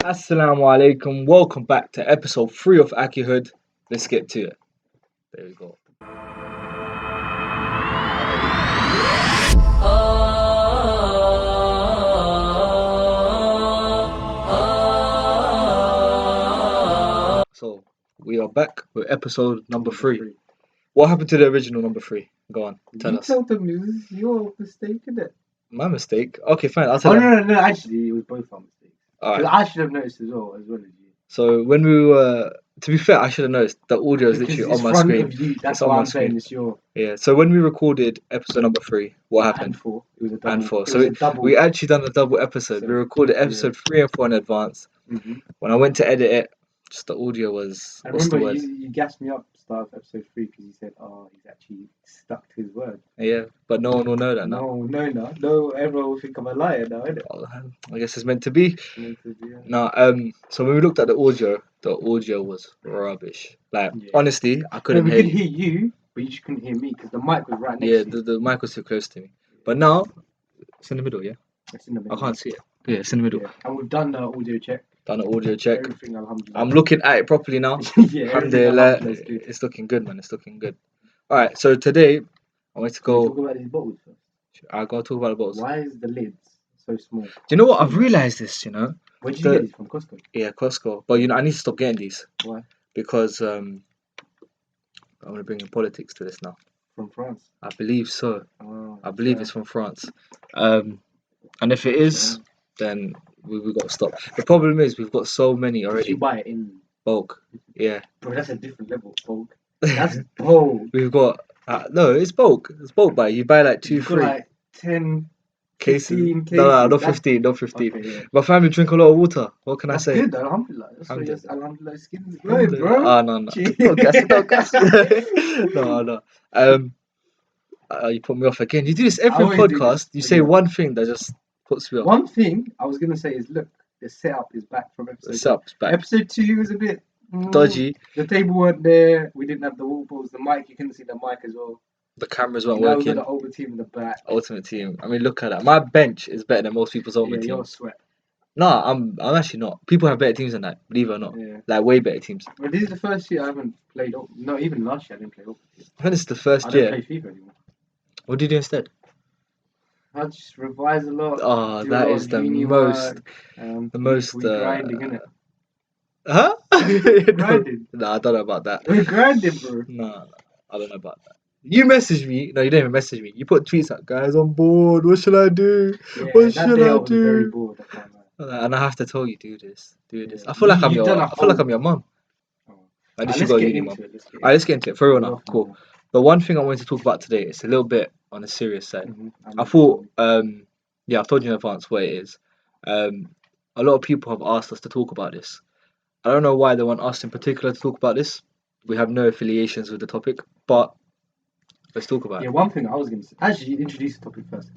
Assalamu alaikum. Welcome back to episode 3 of Akhihood. Let's get to it. There we go. So we are back with episode number 3. What happened to the original number 3? Go on, tell us. You told them it was your mistake, isn't it? My mistake. Okay, fine. I'll tell Oh, you. no, actually, it was both our mistakes. Alright. Because I should have noticed as well as you. So when we were, to be fair, I should have noticed the audio is Because literally it's on my front screen. of you. That's It's on why my I'm saying screen. it's your. Yeah. So when we recorded episode number 3, what happened? And 4. It was a double. And 4. It So was a double. we actually done a double episode. We recorded episode 3 and 4 in advance. Mm-hmm. When I went to edit it, just the audio was. I What's the remember word? you gassed me up start of episode 3 because you said, he's actually stuck to his word. Yeah, but no one will know that now. No, everyone will think I'm a liar now, innit? I guess it's meant to be. Yeah. No, so when we looked at the audio was rubbish. Like, honestly, I couldn't hear you. We could hear you, but you just couldn't hear me because the mic was right next to you. The mic was too close to me. But now, it's in the middle, yeah? It's in the middle. I can't see it. Yeah, it's in the middle. Yeah. And we've done the audio check. Everything, alhamdulillah. I'm looking at it properly now. Yeah, Alhamdulillah, it's looking good, man. It's looking good. Alright, so today, I want to go. Talk about these bottles first. I gotta talk about the bottles. Why is the lids so small? Do you know what? I've realised this, you know? Where did you get these from? Costco? Yeah, Costco. But you know, I need to stop getting these. Why? Because I'm gonna bring in politics to this now. From France? I believe so. Oh, I believe it's from France. And if it is, then we got to stop. The problem is we've got so many already. Did you buy it in bulk? Yeah. Bro, that's a different level of bulk. That's bulk. We've got no, it's bulk. It's bulk buy. You buy like 2, 3. Like 10 cases. 15 cases. No, not 15. Not 15. Okay, yeah. My family drink a lot of water. What can I say? Good, alhamdulillah. That's why alhamdulillah, skin's glowing, Alhamdulillah. bro. No. Don't gas. No. You put me off again. You do this every podcast. You say one thing that just puts me off. One thing I was gonna say is, look, the setup is back from episode. The setup's back. Episode 2 was a bit dodgy. The table weren't there. We didn't have the wall balls. The mic, you couldn't see the mic as well. The cameras weren't working. working. We got the Ultimate Team in the back. Ultimate Team. I mean, look at that. My bench is better than most people's Ultimate Team. You're sweat. No, I'm actually not. People have better teams than that, believe it or not. Yeah. Like way better teams. But this is the first year I haven't played. No, even last year I didn't play Ultimate Team. I think this is the first year. I don't play FIFA anymore. What do you do instead? I just revise a lot. Oh, that is the most. The most. Grinding, innit? Huh? Grinding. No, I don't know about that. We're grinding, bro. No, I don't know about that. You messaged me. No, you didn't even message me. You put tweets out, guys, on board. What should I do? Yeah, what should I do? Very bored, and I have to tell you, do this. Yeah. I feel like I'm your mum. Like, let's get into it. Alright, let's get into it. For real now. Cool. The one thing I wanted to talk about today is a little bit on the serious side. I thought, I've told you in advance what it is. A lot of people have asked us to talk about this. I don't know why they want us in particular to talk about this. We have no affiliations with the topic, but let's talk about it. Yeah, one thing I was going to say. Actually, introduce the topic first.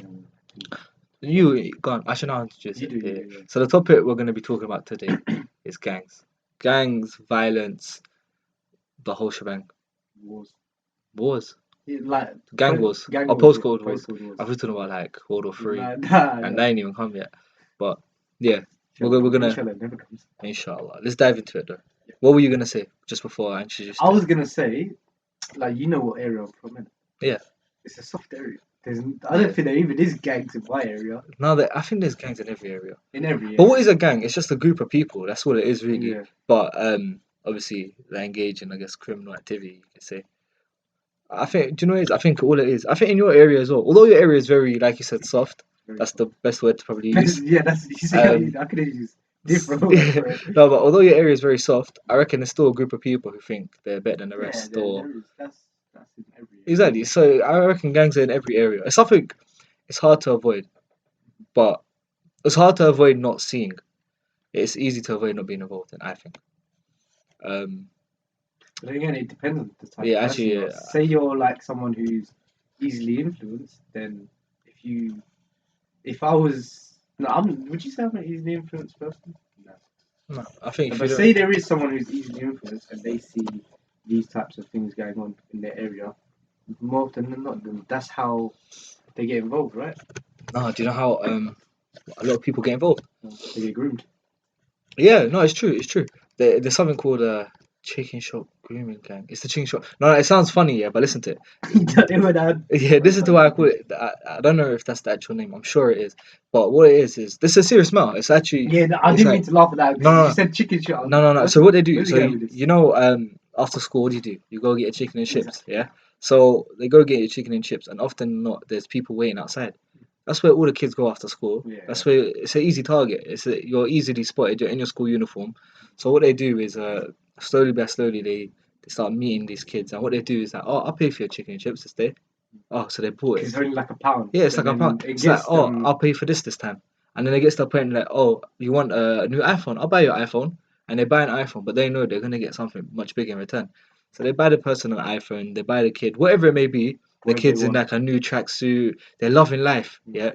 You go on. I should not introduce it. Yeah. So the topic we're going to be talking about today is gangs. Gangs, violence, the whole shebang. Wars. Yeah, like gang wars. Or postcode wars. I was talking about like World War 3. And that ain't even come yet. But yeah, we're gonna. Inshallah. Let's dive into it though. Yeah. What were you gonna say just before I introduced you? I was gonna say, like, you know what area I'm from, innit? Yeah. It's a soft area. I don't think there even is gangs in my area. No, I think there's gangs in every area. But what is a gang? It's just a group of people. That's what it is, really. Yeah. But obviously they engage in, I guess, criminal activity. You could say. I think. Do you know what it is? I think all it is. I think in your area as well. Although your area is very, like you said, soft. That's the best word to probably use. Yeah, that's. You see, I could have used different. No, but although your area is very soft, I reckon there's still a group of people who think they're better than the rest. That's in every area. Exactly. So I reckon gangs are in every area. It's something. It's hard to avoid, but it's hard to avoid not seeing. It's easy to avoid not being involved in, I think. But again, it depends on the type. Yeah, actually, say you're like someone who's easily influenced, then if I was, would you say I'm an easily influenced person? No, I think. If I say there is someone who's easily influenced and they see these types of things going on in their area, more often than not, then that's how they get involved, right? No, do you know how a lot of people get involved? They get groomed. Yeah, no, it's true. It's true. There's something called a chicken shop grooming gang. It's the chicken shop. No, it sounds funny, yeah, but listen to it. You don't know that. Yeah, this is why I call it. I don't know if that's the actual name. I'm sure it is. But what it is this is a serious matter. It's actually. Yeah, no, I It's didn't like mean to laugh at that no, because no, you no, said chicken shit. I was no, no, like, no. what? So what they do? Where's he So going with this? you know, after school, what do? You go get a chicken and chips. Yeah. So they go get your chicken and chips, and often not, there's people waiting outside. That's where all the kids go after school. Yeah. That's where it's an easy target. You're easily spotted. You're in your school uniform. So what they do is slowly by slowly they start meeting these kids, and what they do is like, oh, I'll pay for your chicken and chips this day. Oh, so they bought Because it. it's only like £1. Yeah, it's So like a then pound. it It's like, gets oh, I'll pay for this time. And then it gets to the point like, oh, you want a new iPhone? I'll buy your iPhone. And they buy an iPhone, but they know they're gonna get something much bigger in return. So they buy the person an iPhone, they buy the kid, whatever it may be. The whatever they kid's in want. like a new tracksuit. They're loving life. Yeah.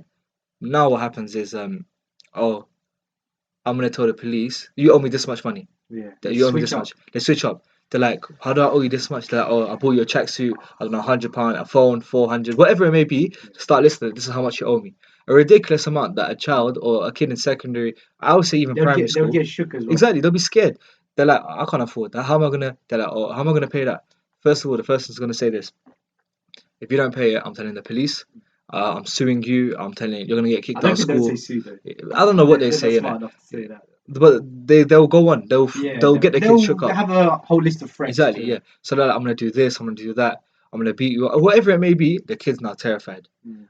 Now what happens is oh, I'm gonna tell the police, you owe me this much money. Yeah. That you owe me Switch this up. much. They switch up. They're like, how do I owe you this much? They're like, oh, I bought you a tracksuit, I don't know, £100, a phone, 400, whatever it may be. Start listening. This is how much you owe me. A ridiculous amount that a child or a kid in secondary, I would say even primary They'll school, get shook as well. exactly, they'll be scared. They're like, I can't afford that. How am I gonna? They're like, oh, how am I gonna pay that? First of all, the person's gonna say this: if you don't pay it, I'm telling the police. I'm suing you. I'm telling you, you're gonna get I kicked out don't of think they'll school. say sue though. I don't know what they They're not say in smart it, enough to say that. but they'll go on. Yeah, They'll get the kids they'll shook up. have a whole list of threats. Exactly, yeah. So they're like, I'm gonna do this, I'm gonna do that, I'm gonna beat you, or whatever it may be. The kid's now terrified,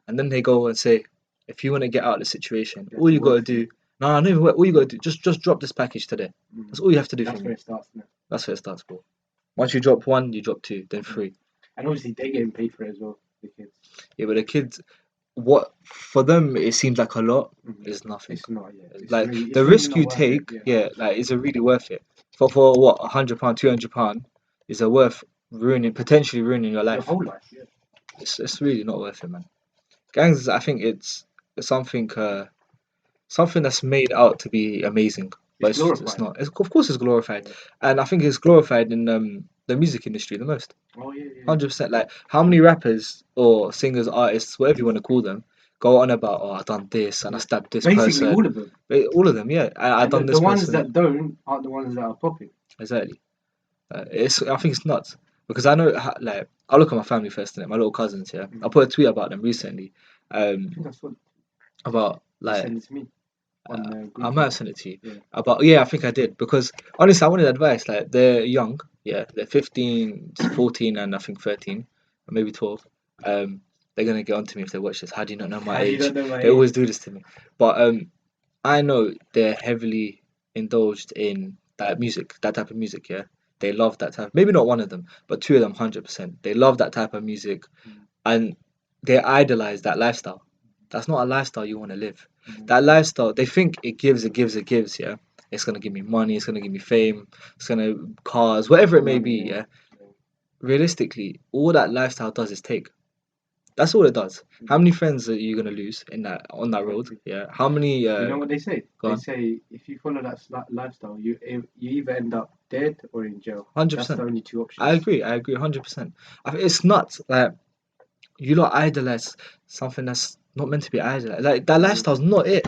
and then they go and say, if you want to get out of the situation, You have all to you gotta work for do, it. no, no, even all you gotta do, just drop this package today. That's all you have to do That's for where me. it starts now. That's where it starts, bro. Once you drop one, you drop two, then three. And obviously they're getting paid for it as well, the kids. Yeah, but the kids, what for them it seems like a lot is nothing. It's not, yeah. It's Like really, it's the really risk not you worth it, take, yeah. yeah, like is it really worth it? For what, £100, £200, is it worth potentially ruining your Your life? whole life, yeah. It's really not worth it, man. Gangs, I think it's something that's made out to be amazing, but It's it's glorified. not. Of course, it's glorified, and I think it's glorified in the music industry the most. Oh yeah, yeah. 100%. Like how many rappers or singers, artists, whatever you want to call them, go on about, oh, I done this and I stabbed this Basically person. all of them. All of them, yeah. I And done the this ones person. that don't aren't the ones that are popping. Exactly. I think it's nuts because I know like I look at my family first, and my little cousins. Yeah, I put a tweet about them recently. I think that's what About you like sent it to me on the I group might chat. have sent it to you. Yeah. About I think I did because honestly, I wanted advice. Like they're young, yeah, they're 15, 14, and I think 13, or maybe 12. They're gonna get onto me if they watch this. How do you not know my How do you age? not know my They age? always do this to me. But I know they're heavily indulged in that music, that type of music. Yeah, they love that type. Maybe not one of them, but two of them, 100%. They love that type of music, and they idolize that lifestyle. That's not a lifestyle you want to live. That lifestyle, they think it gives, it gives, it gives. Yeah, it's gonna give me money, it's gonna give me fame, it's gonna cars, whatever it may be. Money, Yeah, realistically, all that lifestyle does is take. That's all it does. How many friends are you gonna lose in that on that road? Exactly. Yeah. How many? You know what they say? Go They on. say if you follow that lifestyle, you either end up dead or in jail. Hundred That's the percent. only two I options. agree. I agree. 100%. It's nuts. Like you lot idolize something that's not meant to be idolized. Like that lifestyle's not it.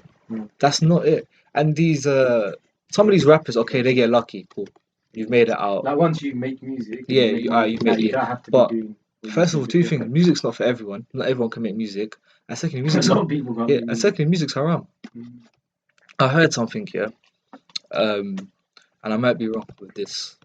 That's not it. And these some of these rappers, okay, they get lucky. Cool. You've made it out. Like once you make music and Yeah, you make you money, you now made you it. don't have to be But doing what you first of do all, with two your things. friends. Music's not for everyone. Not everyone can make music. And secondly, A music's lot of people can't yeah. make And music. secondly, music's haram. I heard something here. And I might be wrong with this.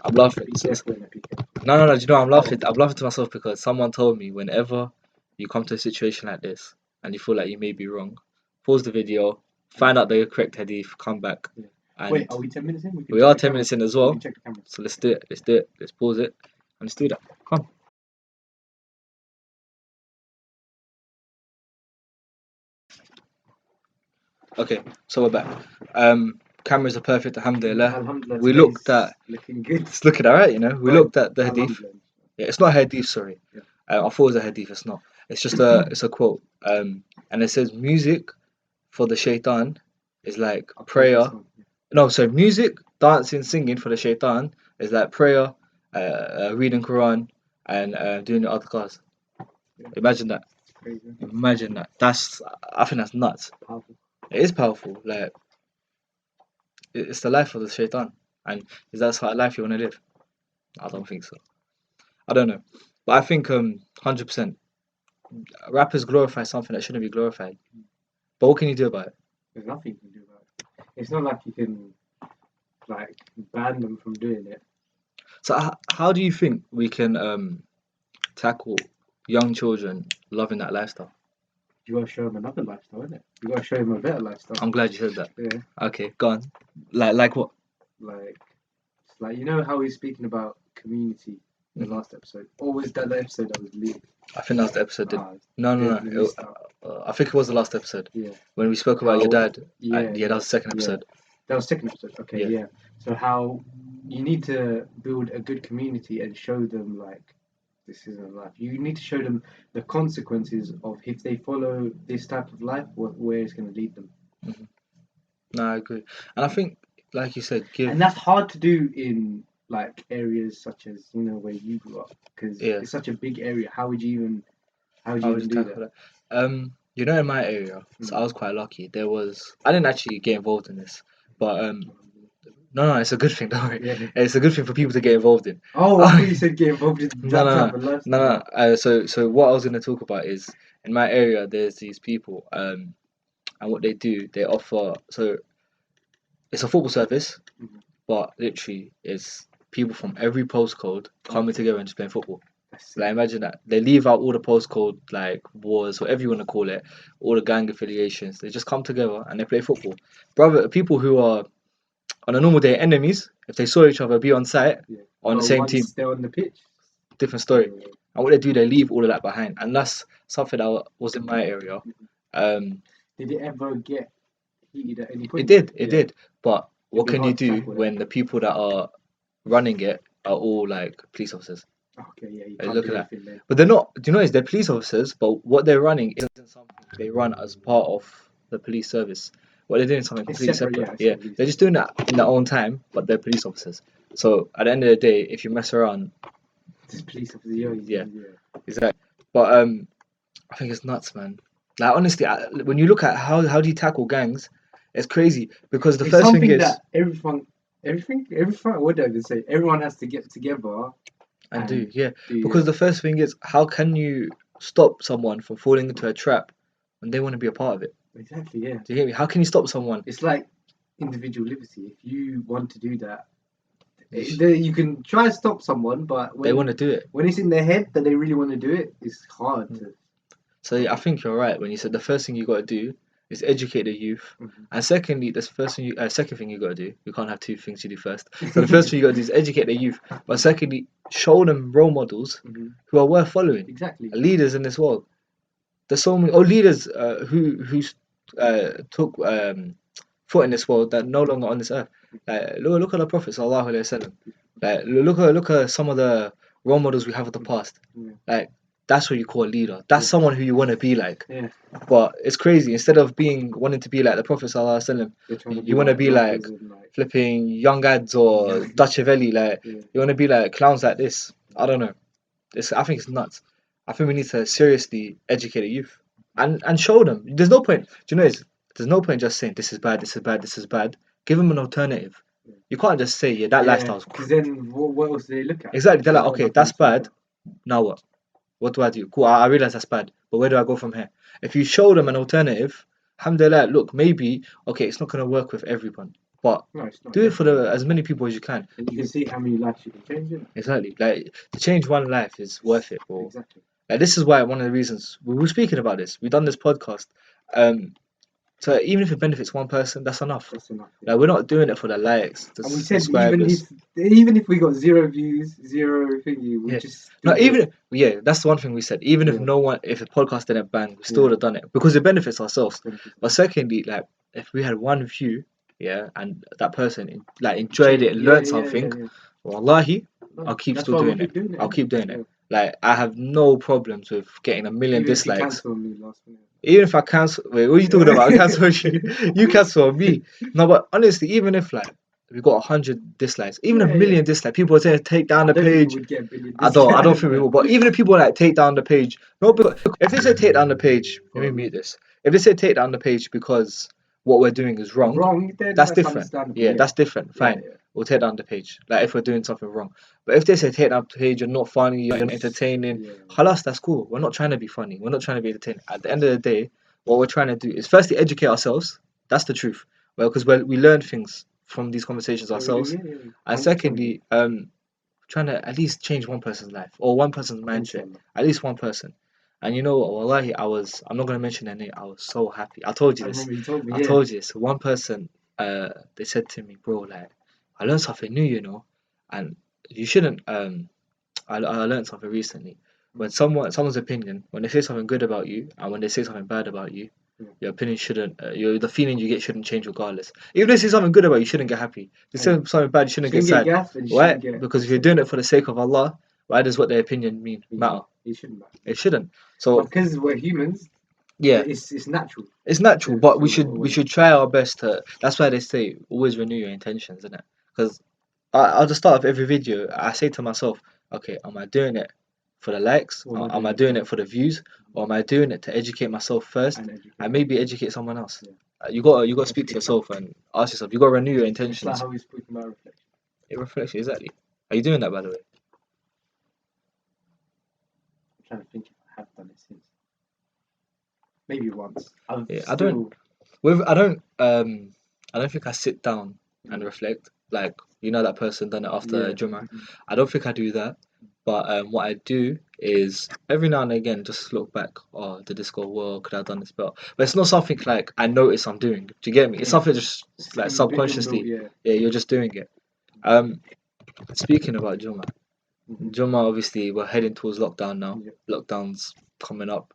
I'm laughing. Be careful in a PK. No. Do you know I'm laughing? I'm laughing to myself because someone told me whenever you come to a situation like this and you feel like you may be wrong, pause the video, find out the correct hadith, come back, and Wait, are we 10 minutes in? We can we check are the 10 camera. minutes in as We well. can check the camera. So let's do it. Let's do it. Let's pause it and let's do that. Come. Okay, so we're back. Cameras are perfect, alhamdulillah. Alhamdulillah, We today's looked at looking good. it's looking alright, you know. We looked at the hadith. Alhamdulillah. Yeah, it's not a hadith, sorry. Yeah. I thought it was a hadith. It's not. It's just a quote. And it says music for the shaitan is like I'll play prayer. this one. No, so music, dancing, singing for the shaitan is like prayer, reading Quran, and doing the adhkars. Yeah. Imagine that. Crazy. Imagine that. I think that's nuts. Powerful. It is powerful. Like it's the life of the shaitan, and is that how life you want to live? I don't think so. I don't know, but I think 100% rappers glorify something that shouldn't be glorified. But what can you do about it? There's nothing you can do about it. It's not like you can like ban them from doing it. So how do you think we can tackle young children loving that lifestyle? You gotta show them another lifestyle, innit? You gotta show them a better lifestyle. I'm glad you said that. Yeah. Okay, go on. Like what? Like, it's like, you know how we were speaking about community in the last episode? Or was that the episode that was leaked? I think that was the episode. No. we missed out. I think it was the last episode Yeah. when we spoke about your dad. Yeah, that was the second episode. That was the second episode. Okay, yeah. So how you need to build a good community and show them like this isn't life. You need to show them the consequences of if they follow this type of life, where it's going to lead them. Mm-hmm. No, I agree, and I think, like you said, and that's hard to do in like areas such as where you grew up, because it's such a big area. How would you even do that? In my area, so I was quite lucky. I didn't actually get involved in this, but no, it's a good thing. Don't worry. Yeah. It's a good thing for people to get involved in. Oh, I thought you said get involved in that type of lifestyle. No. So what I was going to talk about is in my area, there's these people, and what they do, they offer. So it's a football service, but literally it's people from every postcode coming together and just playing football. Like imagine that they leave out all the postcode like wars, whatever you want to call it, all the gang affiliations. They just come together and they play football. Brother, people who are on a normal day enemies, if they saw each other be on site on the same team, they're on the pitch. Different story. Yeah. And what they do, they leave all of that behind, and that's something that was in my area. Did it ever get heated at any point? It did. But what can you do when the people that are running it are all like police officers? Okay, yeah, you can't look at that. But they're not. Do you know? They're police officers, but what they're running isn't something they run as part of the police service. What they're doing is something completely separate. Yeah, they're just doing that in their own time, but they're police officers. So at the end of the day, if you mess around, this police officer, yeah, exactly. But I think it's nuts, man. Like honestly, when you look at how do you tackle gangs, it's crazy because the first thing is that everyone. What did I even say? Everyone has to get together. And do. Because the first thing is, how can you stop someone from falling into a trap when they want to be a part of it? Exactly, yeah. Do you hear me? How can you stop someone? It's like individual liberty. If you want to do that, you can try to stop someone, but when they want to do it. When it's in their head that they really want to do it, it's hard to. So I think you're right when you said the first thing you got to do is educate the youth, and secondly, second thing you got to do. You can't have two things you do first. So the first thing you got to do is educate the youth, but secondly, show them role models who are worth following. Exactly. Leaders in this world. There's so many leaders who took foot in this world that are no longer on this earth. Like look at the Prophet sallallahu alaihi wasallam. Like look at some of the role models we have of the past. Like that's what you call a leader. That's someone who you want to be like. Yeah. But it's crazy. Instead of wanting to be like the Prophet sallallahu alaihi wasallam, you want to be like flipping young ads or Dutch Valley. Like you want to be like clowns like this. I don't know. I think it's nuts. I think we need to seriously educate the youth and show them. There's no point. Do you know? There's no point just saying this is bad, this is bad, this is bad. Give them an alternative. You can't just say that lifestyle's. Because then what else do they look at? Exactly. They're like, okay, that's bad. Now what? What do I do? Cool, I realize that's bad, but where do I go from here? If you show them an alternative, alhamdulillah, look, maybe, okay, it's not going to work with everyone, but do it for as many people as you can. And you can see how many lives you can change it. Exactly. Like, to change one life is worth it, bro. Exactly. Like, this is why one of the reasons, we were speaking about this, we've done this podcast, so even if it benefits one person, that's enough. Like we're not doing it for the likes, the and we said subscribers. Even if we got 0 views, 0 thingy, we just that's the one thing we said. Even if if the podcast didn't bang, we still would have done it because it benefits ourselves. But secondly, like if we had 1 view, and that person like enjoyed it and learned something, wallahi, I'll keep still doing it. I'll keep doing it. Like I have no problems with getting 1 million dislikes. Even if I cancel, wait, what are you talking about? I cancel you. You cancel me. No, but honestly, even if like we got 100 dislikes, even 1 million dislikes, people are saying take down the page. I don't think we will. But even if people like take down the page, no, because if they say take down the page, let me mute this. If they say take down the page because what we're doing is wrong, then that's different. understandable. Yeah, that's different. Fine. Yeah. We'll take down the page. Like if we're doing something wrong. But if they say take down the page, you're not funny, you're not entertaining, halas, that's cool. We're not trying to be funny. We're not trying to be entertaining. At the end of the day, what we're trying to do is firstly educate ourselves. That's the truth. Well, because we learn things from these conversations ourselves. And secondly, trying to at least change one person's life or one person's mindset. At least one person. And you know what, wallahi, I'm not gonna mention their name, I was so happy. I told you I this. remember you told me. I told you this. One person, they said to me, bro, like, I learned something new, you know, and you shouldn't. I learned something recently. When someone's opinion, when they say something good about you, and when they say something bad about you, your opinion shouldn't. The feeling you get shouldn't change regardless. Even if they say something good about you, you shouldn't get happy. If they say something bad, you shouldn't get sad. Why? Because if you're doing it for the sake of Allah, why does what their opinion mean matter? It shouldn't matter. It shouldn't. So because we're humans. Yeah, it's natural. It's natural, but we should try our best to. That's why they say always renew your intentions, isn't it? Because at the start of every video, I say to myself, okay, am I doing it for the likes? Or am I doing it for the views? Or am I doing it to educate myself first and maybe educate someone else? You gotta speak to yourself and ask yourself. You gotta renew your intentions. It's like how we speak about reflection. It reflects exactly. Are you doing that, by the way? I'm trying to think if I have done it since. Maybe once. I don't think I sit down and reflect like that person done it after Jummah. I don't think I do that. But what I do is every now and again just look back. Oh, did this go well? Could I have done this better? But it's not something like I notice I'm doing. Do you get me? It's something just like subconsciously. Yeah, you're just doing it. Speaking about Jummah, obviously we're heading towards lockdown now. Lockdown's coming up.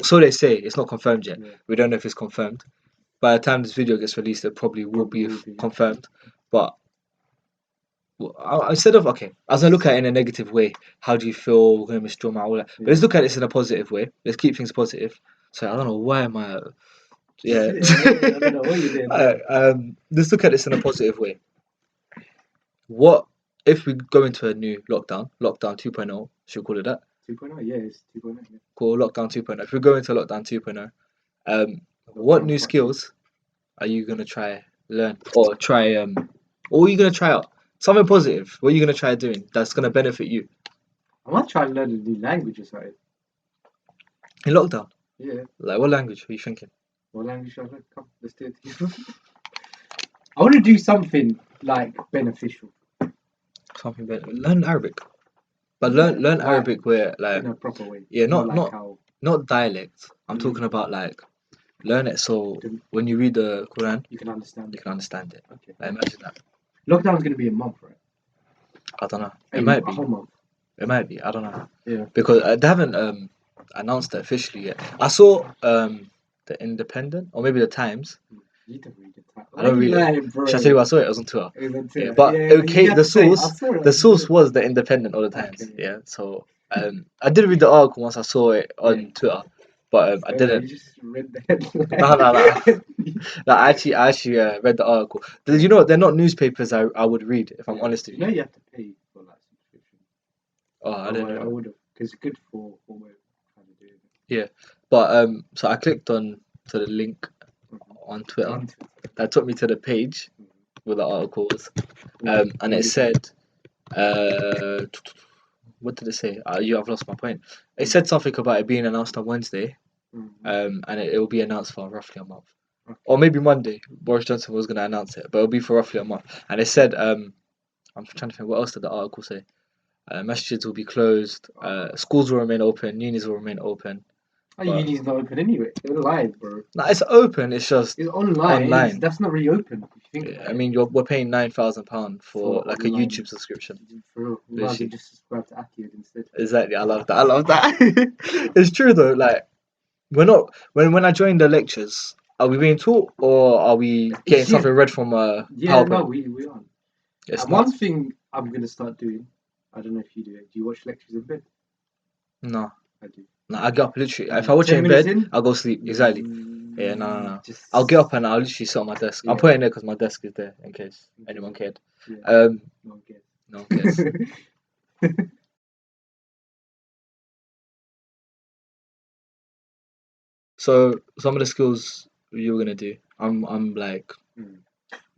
So they say, it's not confirmed yet. We don't know if it's confirmed. By the time this video gets released, it probably will be confirmed. But instead of as I look at it in a negative way, how do you feel? We're gonna miss Jummah, all that. But let's look at this in a positive way. Let's keep things positive. So I don't know why am I. Yeah. I don't know what you did. Let's look at this in a positive way. What if we go into a new lockdown 2.0? Should we call it that? 2.0, yeah, it's 2.0. Yeah. Cool, lockdown 2.0. If we go into lockdown 2.0, what new skills are you gonna try learn or try or are you gonna try out something positive? What are you gonna try doing that's gonna benefit you? I might try to learn a new language or something. In lockdown? Yeah. Like what language are you thinking? What language should I learn? Come, let's do it. I want to do something like beneficial. Something better. Learn Arabic. But learn Arabic where like in a proper way. Yeah, not dialect. I'm talking about like learn it so when you read the Quran you can understand it. Okay. Like, imagine that. Lockdown's gonna be a month, right? I don't know. It might be. A whole month. It might be. I don't know. Yeah. Because they haven't announced it officially yet. I saw the Independent or maybe the Times. You don't read the Times. I don't read it. Should I tell you what I saw? It was on Twitter. It was on Twitter. Yeah, but okay, the source was the Independent or the Times. Okay. Yeah. So I did read the article once I saw it on Twitter, but I didn't. You just read the headline. No. I actually read the article. You know what? They're not newspapers I would read if I'm honest with you. You know you have to pay for like subscription. Oh, I didn't know. I would have, because it's good for what we're trying to do. Yeah, but so I clicked on to the link on Twitter. That took me to the page where the article was, and it said, what did it say? I've lost my point. It said something about it being announced on Wednesday, and it will be announced for roughly a month, or maybe Monday. Boris Johnson was going to announce it, but it'll be for roughly a month. And it said, I'm trying to think, what else did the article say? Masjids will be closed, schools will remain open, unis will remain open. Uni's not open anyway. They're live, bro. No, it's open. It's just it's online. That's not really open. If you think about I mean, we're paying £9,000 for like online. A YouTube subscription. For real, you might just subscribe to Akhihood instead. Exactly, I love that. It's true though. Like, we're not when I join the lectures. Are we being taught or are we getting something read from a PowerPoint? No, we aren't. And one thing I'm gonna start doing. I don't know if you do it. Do you watch lectures in bed? No. I do. No, I get up literally. If I watch it in bed, I'll go sleep. Exactly. Yeah, no. I'll get up and I'll literally sit on my desk. I'm putting it because my desk is there in case anyone cared. No one cares. No one cares. So some of the skills you were gonna do. I'm like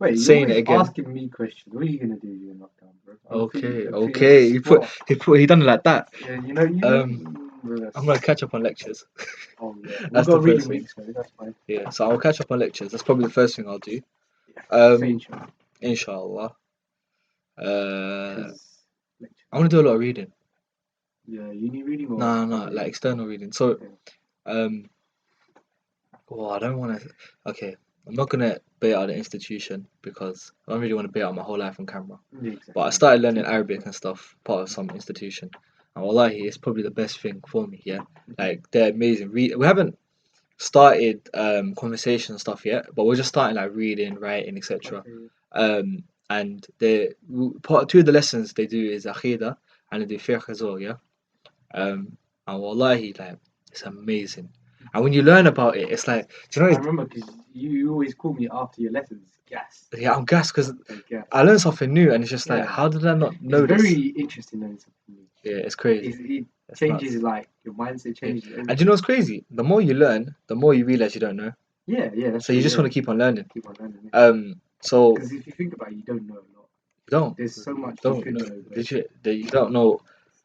Wait, you're saying it always again. asking me questions. What are you gonna do in lockdown, bro? Okay, I'm okay. He done it like that. Yeah, I'm gonna catch up on lectures. Oh yeah, we've That's got the a first reading thing. week, so that's fine. Yeah, so I'll catch up on lectures. That's probably the first thing I'll do. Yeah, say Um, inshallah. because I want to do a lot of reading. yeah, uni reading or No, other like reading? external reading. So, Okay. well, I don't want to. Okay, I'm not gonna bait out the institution because I don't really want to bait out my whole life on camera. Yeah, But I exactly. started learning Arabic and stuff, part of some institution. And wallahi, it's probably the best thing for me, yeah? Like, they're amazing. We haven't started conversation and stuff yet, but we're just starting like reading, writing, etc. Okay. And part two of the lessons they do is Aqidah and they do fiqh as well, yeah? And wallahi, like, it's amazing. And when you learn about it, it's like, do you know, I remember because you always call me after your lessons. Gas. yeah, I'm gassed because Gas. I learned something new and it's just like, Yeah. how did I not It's know this? very interesting learning something new. Yeah, it's crazy. It It's changes nuts. like your mindset changes. And Everything. do you know what's crazy? The more you learn, the more you realize you don't know. Yeah, that's So true. you just Yeah. want to keep on learning. Keep on learning. So Because if you think about it, you don't know a lot. you don't. There's so much you Don't could know. know. But Legit, you don't know.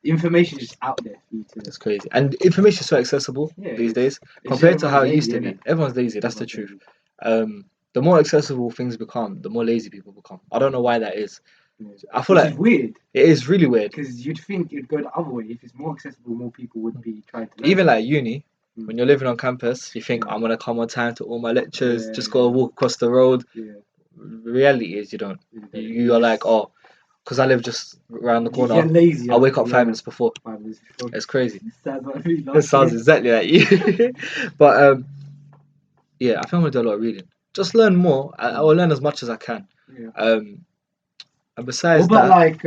information is out there for you to. It's crazy, and information is so accessible Yeah, these days it's compared just to how it everyone's used to lazy, be. innit? Everyone's lazy. That's the Everyone's truth. lazy. The more accessible things become, the more lazy people become. I don't know why that is. Yeah. I feel Which like is weird it is really weird. because you'd think it'd go the other way. If it's more accessible, more people would be trying to learn. Even like uni, Mm. when you're living on campus, you think Yeah. I'm gonna come on time to all my lectures. Yeah, Just gotta walk across the road. Yeah. The reality is you don't. You are just- like, oh, because I live just around the You corner. get lazy. I wake up yeah. 5 minutes before. 5 minutes before. It's crazy. Sounds like me It last sounds year. exactly like you. But yeah, I think I'm gonna do a lot of reading. Just learn more. I will learn as much as I can. Yeah. And What besides about that, like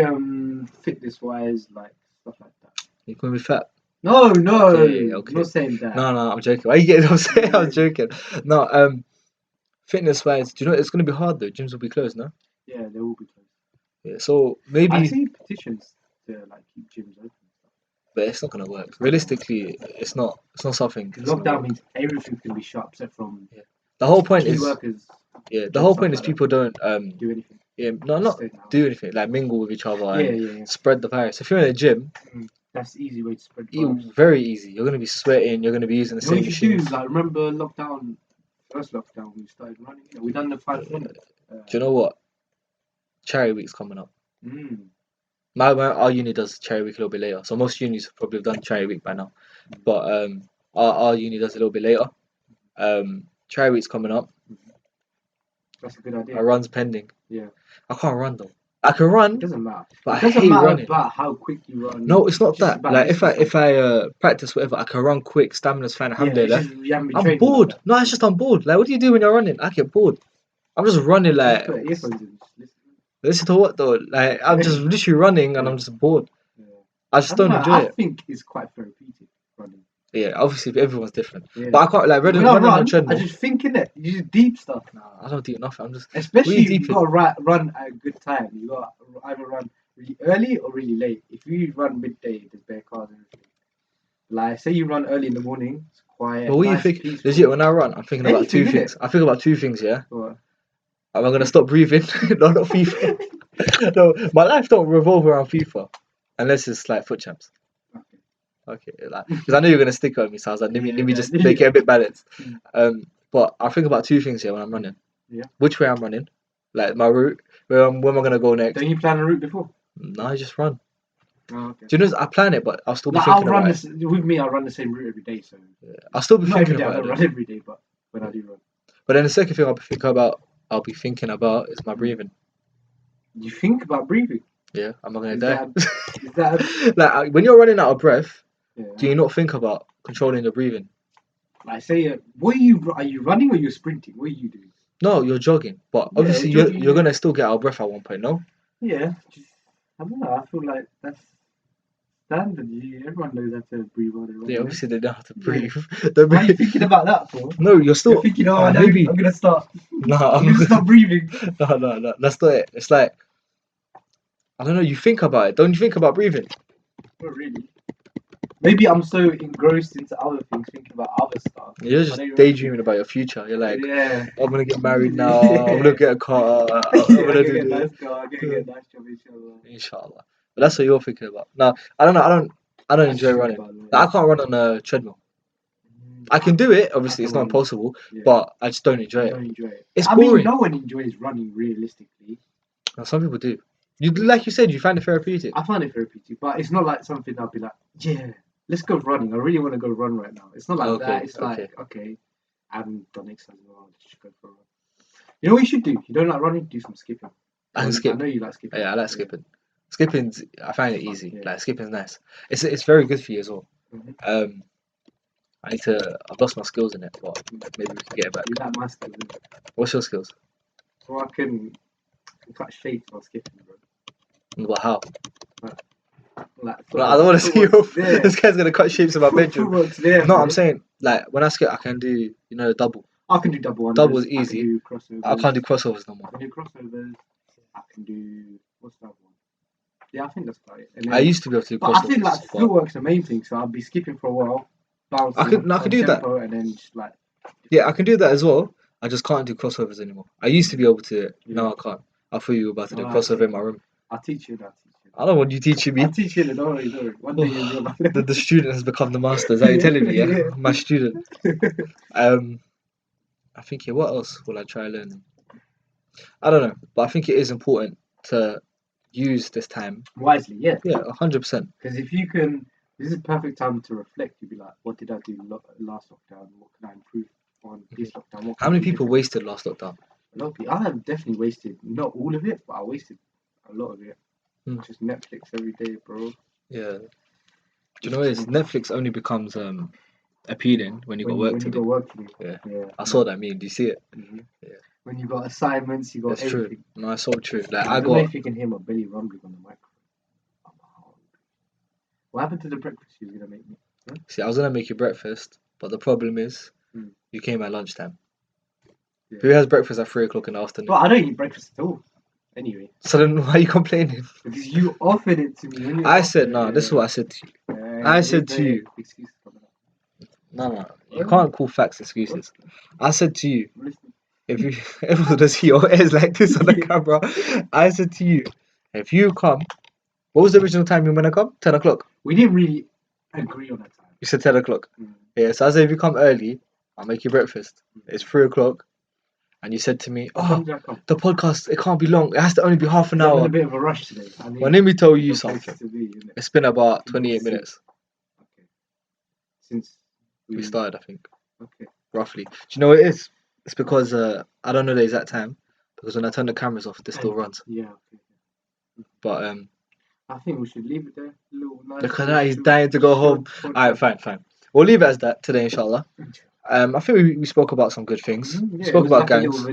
fitness wise, like stuff like that? you can be fat. No, Okay, I'm not saying that. No, I'm joking. Why are you getting upset? I'm joking. No, fitness wise, do you know it's gonna be hard though? Gyms will be closed, no? Yeah, they will be closed. Yeah, so I maybe, see petitions to like keep gyms open. but it's not gonna work. Realistically, it's not. It's not something. Because That's gonna lockdown work. means everything can be shut except from The whole point key is, workers. yeah, the job whole stuff point is like that. people don't Do anything. yeah, no, not Stay in the house. do anything like mingle with each other Yeah, and spread the virus. If you're in a gym, That's the easy way to spread the virus. very easy. You're gonna be sweating. You're gonna be using the You know same what you should do? machines. Like remember lockdown, first lockdown, we started running. We done the 500. Do you know what? Charity week's coming up. Mm. Our uni does charity week a little bit later, so most unis probably have done charity week by now. But our uni does a little bit later. Charity week's coming up. That's a good idea. A run's pending. Yeah. I can't run though. I can run, It doesn't matter. but It doesn't I hate matter running. about how quick you run. No, it's not just that. about Like if distance. I practice whatever, I can run quick. Stamina's fine. Yeah, it's Alhamdulillah. just you haven't been I'm training bored. like that. No, it's just I'm bored. Like, what do you do when you're running? I get bored. I'm just running like. Just put earphones in. Just listen. Listen to what though? Like I'm just literally running and I'm just bored. Yeah. I just don't enjoy I it. think it's quite therapeutic running. Yeah, obviously everyone's different. Yeah. But I can't like running When I on a run, I treadmill. just think in it. You just deep stuff now. I don't do nothing. I'm just Especially really if you deep in. got to run at a good time. You got to either run really early or really late. If you run midday, there's bare cars and everything. Like say you run early in the morning, it's quiet. But what do you nice, think? peaceful. Legit, when I run, I'm thinking about two Anything, things. I think about two things. Yeah. What? Am I gonna stop breathing? No, not FIFA. No, my life don't revolve around FIFA, unless it's like foot champs. Okay, like because I know you're gonna stick on me, so I was like, let me just make it a bit balanced. But I think about two things here when I'm running. Yeah. Which way I'm running, like my route. Where am I gonna go next? Don't you plan a route before? No, I just run. Oh, okay. Do you know? I plan it, but I'll still be Like, thinking about it. With me, I run the same route every day, so I'll still be not thinking every day. I about don't it. run every day, but when I do run. But then the second thing I'll be thinking about is my breathing. You think about breathing. Yeah, am I gonna Is die? that Like when you're running out of breath, yeah. do you not think about controlling your breathing? Like say, what are you running or you're sprinting? What are you doing? No, you're jogging, but Yeah, obviously jogging, you're gonna still get out of breath at one point, no? Yeah, I don't know. I feel like that's standard. Everyone knows how to breathe while they're running. Yeah, obviously they don't have to Yeah. breathe. Why are you thinking about that for? No, you're still. You're thinking, oh, no, maybe. I'm gonna start. No, I'm gonna stop breathing. No, that's not it. It's like I don't know. You think about it. Don't you think about breathing? Not really. Maybe I'm so engrossed into other things, thinking about other stuff. You're just daydreaming about your future. You're like, yeah, I'm gonna get married now. I'm gonna get a car. I'm I'm gonna gonna do get a this. nice car. I'm gonna get a nice job, inshallah. Inshallah. But that's what you're thinking about. No, I don't know. I don't That's enjoy true, running. by the way. Like, I can't run on a treadmill. I can do it. Obviously, it's not run. impossible. Yeah. But I just don't enjoy I it. don't enjoy it. It's I mean, boring. no one enjoys running realistically. Now, some people do. You like you said, you find it therapeutic. I find it therapeutic, but it's not like something I'll be like, yeah, let's go running. I really want to go run right now. It's not like that. It's like, okay, I haven't done exercise in a while. Let's just go for a run. You know what you should do? You don't like running? Do some skipping. I can skip. I know you like skipping. Yeah, I like skipping. Skipping's, I find it easy. Yeah. Like, skipping's nice. It's very good for you as well. Mhm. I've lost my skills in it, but maybe we can get it back. You like my skills, isn't it? What's your skills? Well, I can cut shapes while skipping, bro. Well, how? Like, I don't want to see you. This guy's gonna cut shapes in my bedroom. There, No, bro. I'm saying, like, when I skip, I can do, double. I can do double unders. Double is easy. I can do crossovers. I can't do crossovers no more. I can do crossovers. I can do what's that one? Yeah, I think that's about it. And then, I used to be able to do but crossovers. I think like footwork's the main thing, so I'll be skipping for a while, bouncing. I could do that. And then just like. Yeah, I can do that as well. I just can't do crossovers anymore. I used to be able to. Now I can't. I thought you were about to do crossover in my room. I'll teach you. I don't want you teaching me. I'll teach you. Don't worry. One day you'll be The student has become the master. Is that you telling me? Yeah, my student. I think what else will I try learning? I don't know, but I think it is important to use this time wisely. Yeah. Yeah, 100%. Because if you can, this is a perfect time to reflect. You'll be like, what did I do last lockdown? What can I improve on this lockdown? How many people wasted last lockdown? A lot of people. I have definitely wasted, not all of it, but I wasted a lot of it. Just Netflix every day, bro. Yeah. Do you know what it is? Netflix only becomes appealing when you got work to do. Yeah. I saw that meme. Do you see it? Mm-hmm. Yeah. When you got assignments, you got That's everything. True. No, it's so true. Like I don't know if you can hear my belly rumbling on the microphone. What happened to the breakfast you were gonna make me? Huh? See, I was gonna make you breakfast, but the problem is, you came at lunchtime. Yeah. Who has breakfast at 3 o'clock in the afternoon? Well, I don't eat breakfast at all. Anyway. So then why are you complaining? Because you offered it to me. I said no. This is what I said to you. I said to you. Excuses coming up. No. You can't call facts excuses. I said to you. If you everyone does see your ears like this on the camera, I said to you, if you come, what was the original time you were gonna come? 10 o'clock. We didn't really agree on that time. You said 10 o'clock. Yeah, so I said if you come early, I'll make you breakfast. It's 3 o'clock. And you said to me, the podcast, it can't be long. It has to only be half an hour. I'm in a bit of a rush today. Well, let me tell you something. It's been about 28 minutes. Okay. Since we started, I think. Okay. Roughly. Do you know what it is? It's because I don't know the exact time. Because when I turn the cameras off, this still runs. Yeah, okay. But I think we should leave it there. Look at that, he's dying to go home. Alright, fine. We'll leave it as that today, inshallah. I think we spoke about some good things. We spoke about gangs.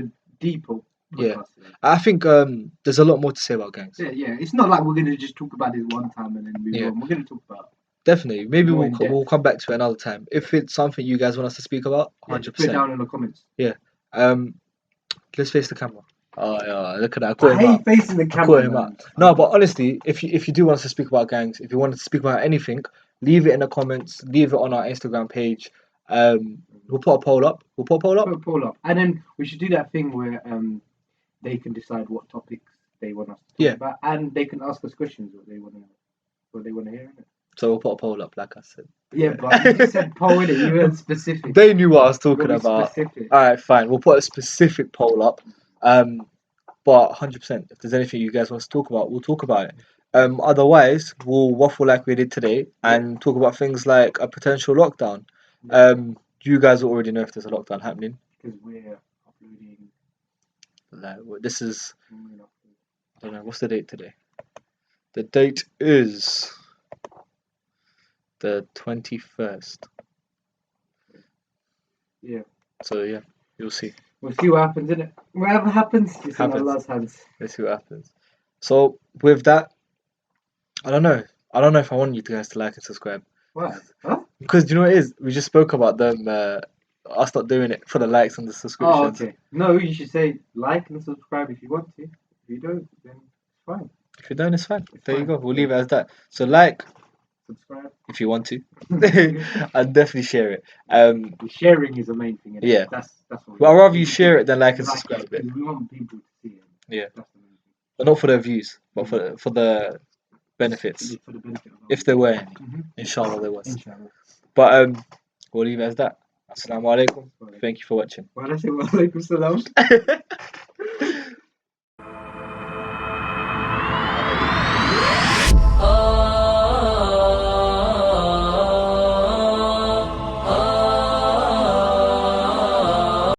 Yeah, I think there's a lot more to say about gangs. Yeah. It's not like we're gonna just talk about it one time and then move on. We're gonna talk about. Definitely. Maybe we'll come back to it another time if it's something you guys want us to speak about. 100%. Put it down in the comments. Yeah. Let's face the camera. Oh yeah, look at that. I hate facing the camera. No, but honestly, if you do want us to speak about gangs, if you want us to speak about anything, leave it in the comments. Leave it on our Instagram page. We'll put a poll up. Put a poll up. And then we should do that thing where they can decide what topics they want us to talk about, and they can ask us questions what they want to hear. Innit? So we'll put a poll up, like I said. Yeah, but you said poll in it. You weren't specific. They knew what I was talking about. Specific. All right, fine. We'll put a specific poll up. But 100%, if there's anything you guys want to talk about, we'll talk about it. Otherwise, we'll waffle like we did today and talk about things like a potential lockdown. You guys already know if there's a lockdown happening. Because we're uploading. This is. I don't know. What's the date today? The date is the 21st. Yeah. So yeah, you'll see. We'll see what happens, innit? Whatever happens, it's in Allah's hands. Let's see what happens. So with that, I don't know if I want you guys to like and subscribe. Why? Huh? Because you know what it is? We just spoke about them. Us not doing it for the likes and the subscriptions. Oh, okay. No, you should say like and subscribe if you want to. If you don't, then it's fine. If you don't, it's fine. There you go. We'll leave it as that. So like, subscribe. if you want to. I'd definitely share it. Sharing is the main thing. Innit? Yeah. That's what. Well, I'd rather you share it than like and Like subscribe it. because we want people to see it. Yeah. That's the main thing. But not for their views, but for the benefits. For the benefit of If there were any. Inshallah there was. But we'll leave it as that. Assalamu alaikum. Thank you for watching. Wa alaikum salam.